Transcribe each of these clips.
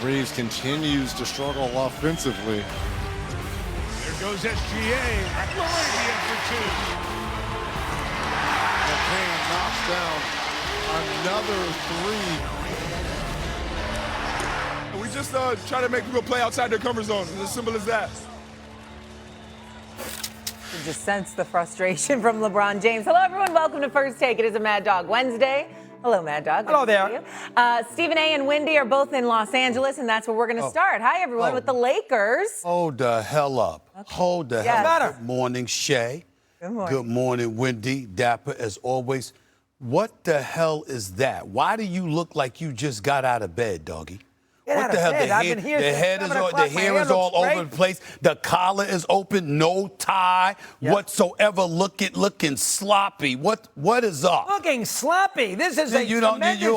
Reeves continues to struggle offensively. There goes SGA. Meridian for two. McCain knocks down another three. We just try to make people play outside their comfort zone. It's as simple as that. You just sense the frustration from LeBron James. Hello, everyone. Welcome to First Take. It is a Mad Dog Wednesday. Hello, Mad Dog. Hello there. Stephen A. and Wendy are both in Los Angeles, and that's where we're going to start. Hi, everyone, with the Lakers. Hold the hell up. Okay. Hold the hell up. Good morning, Shay. Good morning. Good morning, Wendy. Dapper, as always. What the hell is that? Why do you look like you just got out of bed, doggy? What the hell? The hair is all over the place. The collar is open. No tie whatsoever. Looking sloppy. What is up? Looking sloppy. This is a You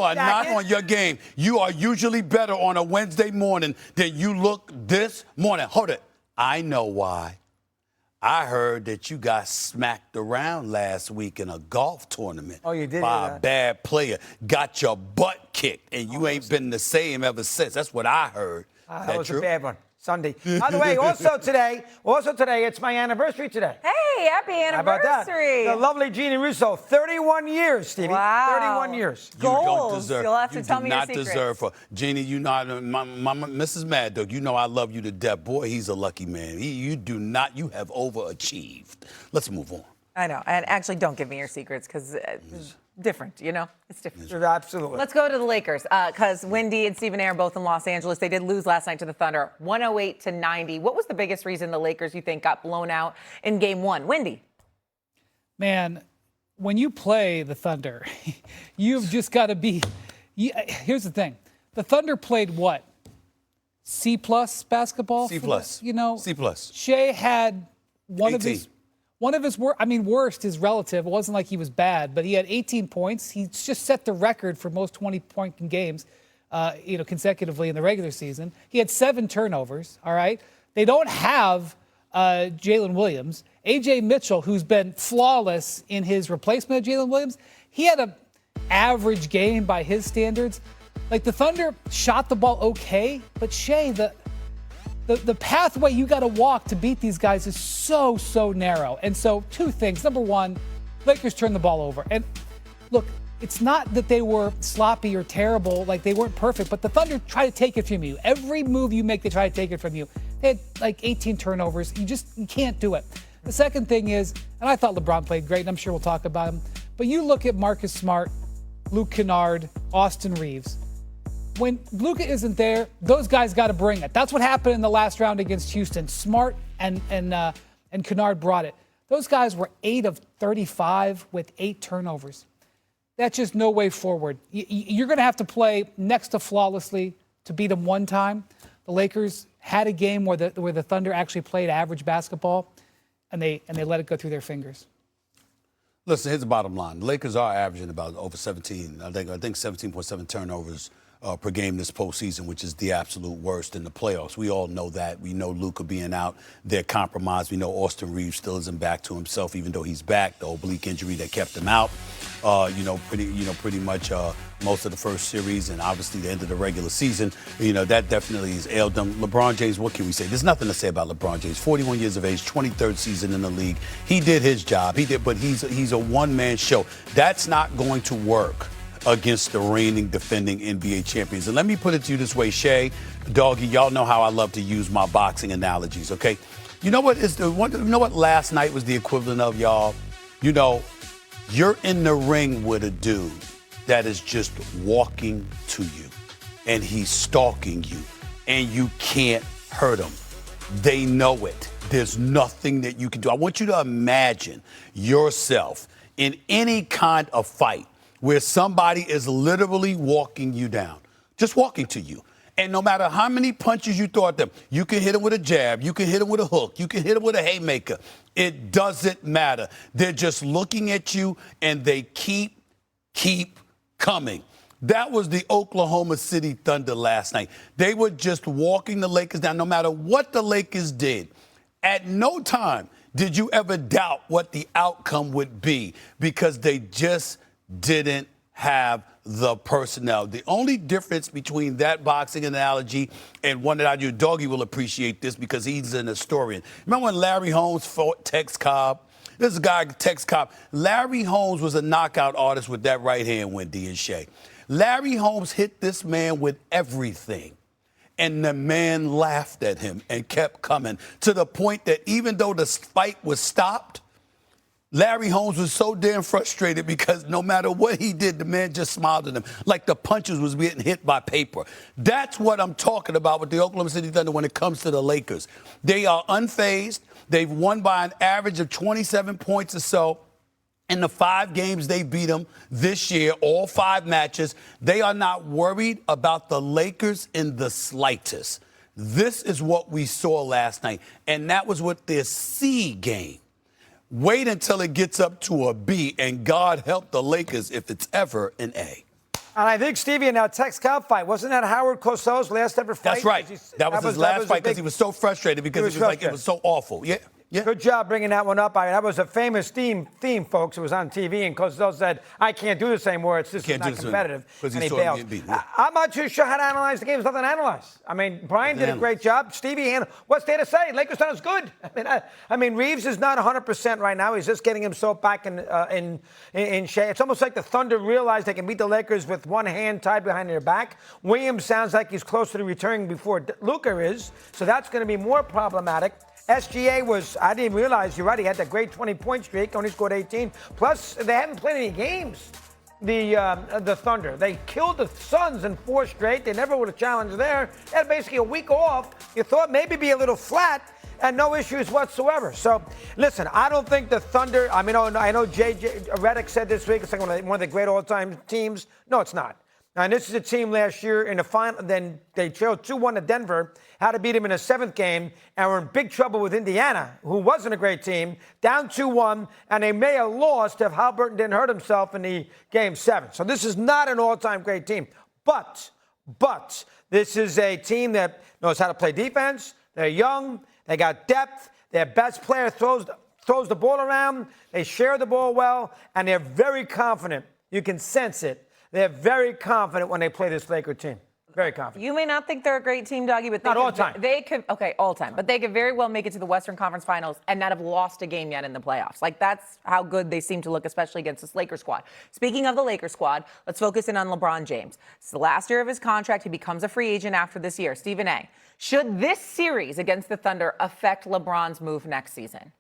are not on your game. You are usually better on a Wednesday morning than you look this morning. Hold it. I know why. I heard that you got smacked around last week in a golf tournament. Oh, you did? By a bad player. Got your butt kicked, and you ain't been the same ever since. That's what I heard. That was true? A bad one. Sunday. By the way, also today, it's my anniversary today. Hey, happy anniversary. How about that? The lovely Jeannie Russo, 31 years, Stevie. Wow. 31 years. Goals. You don't deserve. You'll have to tell me your secrets. You do not deserve her. Jeannie, you know, Mrs. Mad Dog, you know I love you to death. Boy, he's a lucky man. You have overachieved. Let's move on. I know. And actually, don't give me your secrets because it's different, you know? It's different. Absolutely. Let's go to the Lakers because Wendy and Stephen A. are both in Los Angeles. They did lose last night to the Thunder, 108-90. What was the biggest reason the Lakers, you think, got blown out in Game 1? Wendy? Man, when you play the Thunder, you've just got to be here's the thing. The Thunder played what? C+ basketball? C+. You know? C+. Shea had one 18. of his worst is relative. It wasn't like he was bad, but he had 18 points. He just set the record for most 20-point games, consecutively in the regular season. He had 7 turnovers, all right? They don't have Jalen Williams. A.J. Mitchell, who's been flawless in his replacement of Jalen Williams, he had an average game by his standards. Like, the Thunder shot the ball okay, but Shea, the pathway you got to walk to beat these guys is so narrow. And so 2 things. Number 1, Lakers turned the ball over. And look, it's not that they were sloppy or terrible, like they weren't perfect, but the Thunder try to take it from you. Every move you make, they try to take it from you. They had like 18 turnovers. You can't do it. The second thing is, and I thought LeBron played great, and I'm sure we'll talk about him, but you look at Marcus Smart, Luke Kennard, Austin Reeves. When Luka isn't there, those guys got to bring it. That's what happened in the last round against Houston. Smart and Kennard brought it. Those guys were 8 of 35 with 8 turnovers. That's just no way forward. You're going to have to play next to flawlessly to beat them one time. The Lakers had a game where the Thunder actually played average basketball, and they let it go through their fingers. Listen, here's the bottom line. The Lakers are averaging about over 17. I think 17.7 turnovers per game this postseason, which is the absolute worst in the playoffs. We all know that. We know Luka being out, they're compromised. We know Austin Reeves still isn't back to himself, even though he's back. The oblique injury that kept him out, pretty much most of the first series and obviously the end of the regular season. That definitely has ailed them. LeBron James, what can we say? There's nothing to say about LeBron James. 41 years of age, 23rd season in the league. He did his job. But he's a one-man show. That's not going to work against the reigning, defending NBA champions. And let me put it to you this way, Shay, Doggy, y'all know how I love to use my boxing analogies, okay? You know what last night was the equivalent of, y'all? You're in the ring with a dude that is just walking to you, and he's stalking you, and you can't hurt him. They know it. There's nothing that you can do. I want you to imagine yourself in any kind of fight where somebody is literally walking you down, just walking to you. And no matter how many punches you throw at them, you can hit them with a jab, you can hit them with a hook, you can hit them with a haymaker. It doesn't matter. They're just looking at you, and they keep coming. That was the Oklahoma City Thunder last night. They were just walking the Lakers down, no matter what the Lakers did. At no time did you ever doubt what the outcome would be, because they just didn't have the personnel. The only difference between that boxing analogy and one that I do, Doggy will appreciate this because he's an historian. Remember when Larry Holmes fought Tex Cobb? This is a guy, Tex Cobb. Larry Holmes was a knockout artist with that right hand, Wendy and Shay. Larry Holmes hit this man with everything. And the man laughed at him and kept coming to the point that even though the fight was stopped, Larry Holmes was so damn frustrated because no matter what he did, the man just smiled at him like the punches was getting hit by paper. That's what I'm talking about with the Oklahoma City Thunder when it comes to the Lakers. They are unfazed. They've won by an average of 27 points or so. In the 5 games they beat them this year, all 5 matches, they are not worried about the Lakers in the slightest. This is what we saw last night, and that was with their C game. Wait until it gets up to a B, and God help the Lakers if it's ever an A. And I think, Stevie, in that Tex Cobb fight, wasn't that Howard Cosell's last ever fight? That's right. That was his last fight because he was so frustrated because it was like it was so awful. Yeah. Yeah. Good job bringing that one up. That was a famous theme, folks. It was on TV, and Cosell said, I can't do this anymore. It's just not competitive. Because and he he saw him bailed. getting beat. Yeah. I'm not too sure how to analyze the game. There's nothing to analyze. I mean, Brian did a great job. Stevie, what's there to say? Lakers done is good. I mean, Reeves is not 100% right now. He's just getting himself back in shape. It's almost like the Thunder realized they can beat the Lakers with one hand tied behind their back. Williams sounds like he's closer to returning before Luka is, so that's going to be more problematic. SGA was, I didn't realize, you're right, he had that great 20-point streak, only scored 18. Plus, they haven't played any games, the Thunder. They killed the Suns in 4 straight. They never would have challenged there. They had basically a week off. You thought maybe be a little flat, and no issues whatsoever. So, listen, I don't think the Thunder, I know J.J. Redick said this week it's like one of the great all-time teams. No, it's not. And this is a team last year in the final, then they trailed 2-1 to Denver, had to beat him in a 7th game, and were in big trouble with Indiana, who wasn't a great team, down 2-1, and they may have lost if Halliburton didn't hurt himself in the game 7. So this is not an all-time great team. But this is a team that knows how to play defense. They're young. They got depth. Their best player throws the ball around. They share the ball well, and they're very confident. You can sense it. They're very confident when they play this Laker team. Very confident. You may not think they're a great team, Doggy, but not all time. They could, okay, all time. But they could very well make it to the Western Conference Finals and not have lost a game yet in the playoffs. Like, that's how good they seem to look, especially against this Lakers squad. Speaking of the Lakers squad, let's focus in on LeBron James. It's the last year of his contract. He becomes a free agent after this year. Stephen A., should this series against the Thunder affect LeBron's move next season?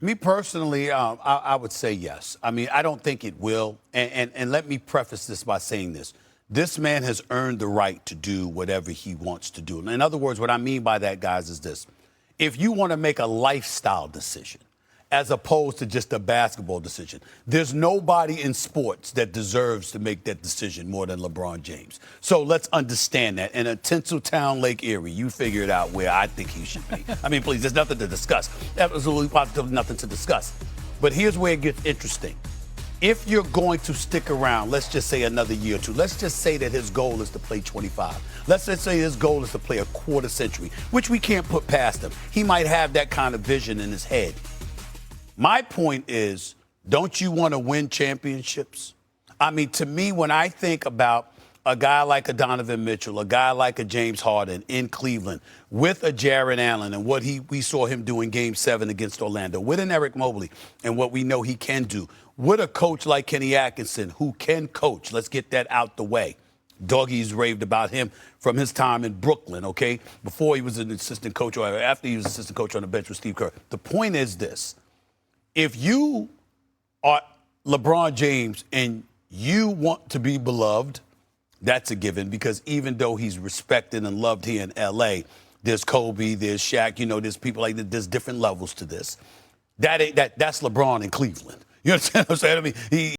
Me personally, I would say yes. I mean, I don't think it will. And let me preface this by saying this. This man has earned the right to do whatever he wants to do. In other words, what I mean by that, guys, is this. If you want to make a lifestyle decision, as opposed to just a basketball decision, there's nobody in sports that deserves to make that decision more than LeBron James. So let's understand that. In a Tinseltown, Lake Erie, you figure it out where I think he should be. I mean, please, there's nothing to discuss. Absolutely positively nothing to discuss. But here's where it gets interesting. If you're going to stick around, let's just say another year or two, let's just say that his goal is to play 25. Let's just say his goal is to play a quarter century, which we can't put past him. He might have that kind of vision in his head. My point is, don't you want to win championships? I mean, to me, when I think about a guy like a Donovan Mitchell, a guy like a James Harden in Cleveland, with a Jarrett Allen and what we saw him do in Game 7 against Orlando, with an Eric Mobley and what we know he can do, with a coach like Kenny Atkinson who can coach. Let's get that out the way. Dougie's raved about him from his time in Brooklyn, okay, before he was an assistant coach or after he was assistant coach on the bench with Steve Kerr. The point is this. If you are LeBron James and you want to be beloved, that's a given because even though he's respected and loved here in L.A., there's Kobe, there's Shaq, there's people like that. There's different levels to this. That's LeBron in Cleveland. You understand what I'm saying? I mean,